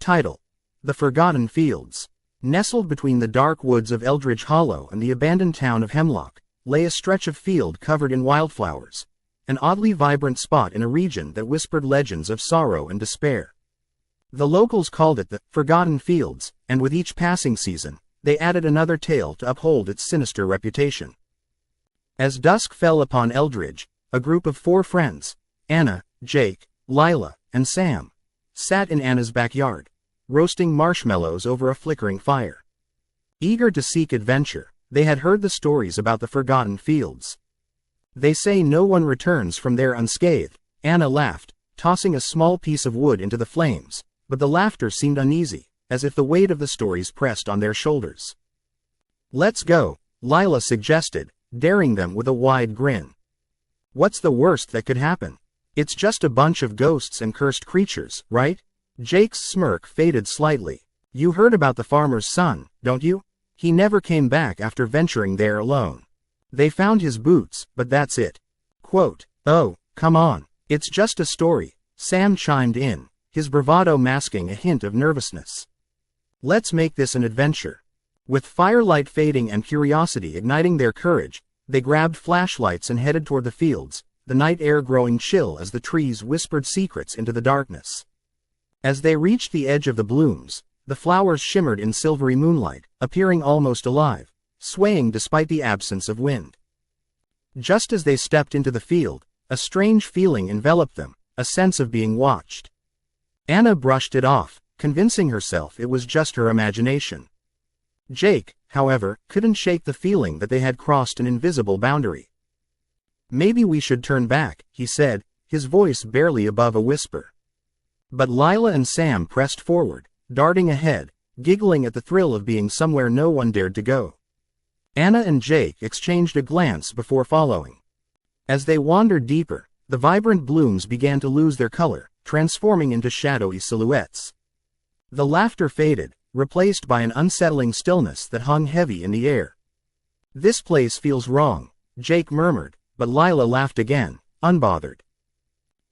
Title: The Forgotten Fields. Nestled between the dark woods of Eldridge Hollow and the abandoned town of Hemlock, lay a stretch of field covered in wildflowers, an oddly vibrant spot in a region that whispered legends of sorrow and despair. The locals called it the Forgotten Fields, and with each passing season, they added another tale to uphold its sinister reputation. As dusk fell upon Eldridge, a group of 4 friends, Anna, Jake, Lila, and Sam, sat in Anna's backyard, roasting marshmallows over a flickering fire. Eager to seek adventure, they had heard the stories about the Forgotten Fields. "They say no one returns from there unscathed," Anna laughed, tossing a small piece of wood into the flames, but the laughter seemed uneasy, as if the weight of the stories pressed on their shoulders. "Let's go," Lila suggested, daring them with a wide grin. "What's the worst that could happen? It's just a bunch of ghosts and cursed creatures, right?" Jake's smirk faded slightly. "You heard about the farmer's son, don't you? He never came back after venturing there alone. They found his boots, but that's it." Quote, "Oh, come on. It's just a story," Sam chimed in, his bravado masking a hint of nervousness. "Let's make this an adventure." With firelight fading and curiosity igniting their courage, they grabbed flashlights and headed toward the fields, the night air growing chill as the trees whispered secrets into the darkness. As they reached the edge of the blooms, the flowers shimmered in silvery moonlight, appearing almost alive, swaying despite the absence of wind. Just as they stepped into the field, a strange feeling enveloped them, a sense of being watched. Anna brushed it off, convincing herself it was just her imagination. Jake, however, couldn't shake the feeling that they had crossed an invisible boundary. "Maybe we should turn back," he said, his voice barely above a whisper. But Lila and Sam pressed forward, darting ahead, giggling at the thrill of being somewhere no one dared to go. Anna and Jake exchanged a glance before following. As they wandered deeper, the vibrant blooms began to lose their color, transforming into shadowy silhouettes. The laughter faded, replaced by an unsettling stillness that hung heavy in the air. "This place feels wrong," Jake murmured, but Lila laughed again, unbothered.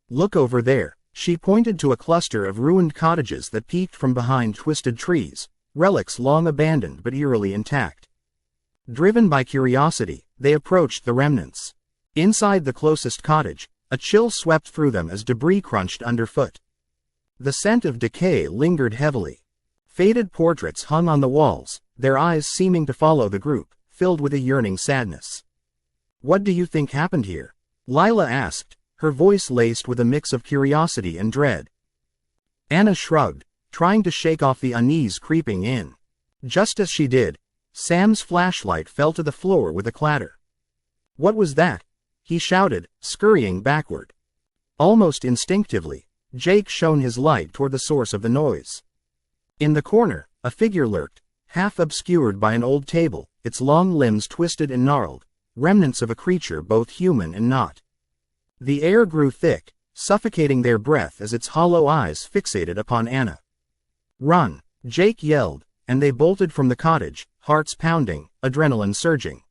"Look over there." She pointed to a cluster of ruined cottages that peeked from behind twisted trees, relics long abandoned but eerily intact. Driven by curiosity, they approached the remnants. Inside the closest cottage, a chill swept through them as debris crunched underfoot. The scent of decay lingered heavily. Faded portraits hung on the walls, their eyes seeming to follow the group, filled with a yearning sadness. "What do you think happened here?" Lila asked, her voice laced with a mix of curiosity and dread. Anna shrugged, trying to shake off the unease creeping in. Just as she did, Sam's flashlight fell to the floor with a clatter. "What was that?" he shouted, scurrying backward. Almost instinctively, Jake shone his light toward the source of the noise. In the corner, a figure lurked, half obscured by an old table, its long limbs twisted and gnarled, remnants of a creature both human and not. The air grew thick, suffocating their breath as its hollow eyes fixated upon Anna. "Run!" Jake yelled, and they bolted from the cottage, hearts pounding, adrenaline surging.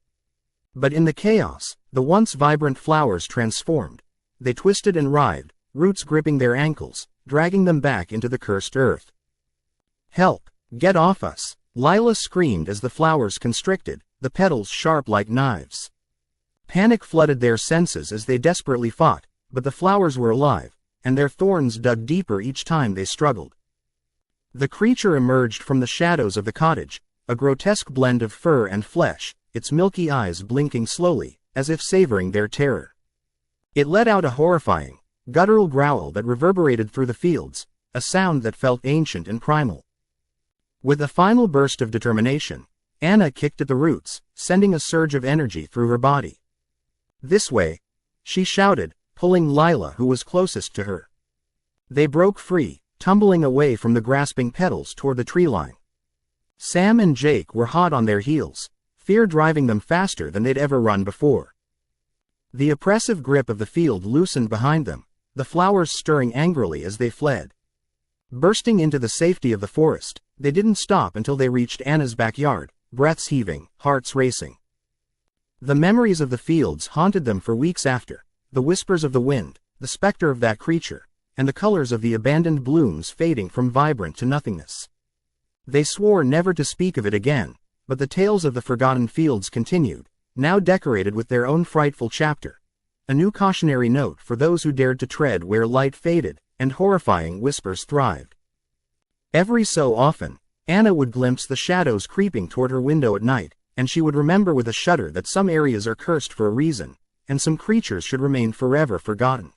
But in the chaos, the once vibrant flowers transformed. They twisted and writhed, roots gripping their ankles, dragging them back into the cursed earth. "Help! Get off us!" Lila screamed as the flowers constricted, the petals sharp like knives. Panic flooded their senses as they desperately fought, but the flowers were alive, and their thorns dug deeper each time they struggled. The creature emerged from the shadows of the cottage, a grotesque blend of fur and flesh, its milky eyes blinking slowly, as if savoring their terror. It let out a horrifying, guttural growl that reverberated through the fields, a sound that felt ancient and primal. With a final burst of determination, Anna kicked at the roots, sending a surge of energy through her body. "This way!" she shouted, pulling Lila, who was closest to her. They broke free, tumbling away from the grasping petals toward the tree line. Sam and Jake were hot on their heels, fear driving them faster than they'd ever run before. The oppressive grip of the field loosened behind them, the flowers stirring angrily as they fled. Bursting into the safety of the forest, they didn't stop until they reached Anna's backyard, breaths heaving, hearts racing. The memories of the fields haunted them for weeks after, the whispers of the wind, the specter of that creature, and the colors of the abandoned blooms fading from vibrant to nothingness. They swore never to speak of it again, but the tales of the forgotten fields continued, now decorated with their own frightful chapter. A new cautionary note for those who dared to tread where light faded, and horrifying whispers thrived. Every so often, Anna would glimpse the shadows creeping toward her window at night, and she would remember with a shudder that some areas are cursed for a reason, and some creatures should remain forever forgotten.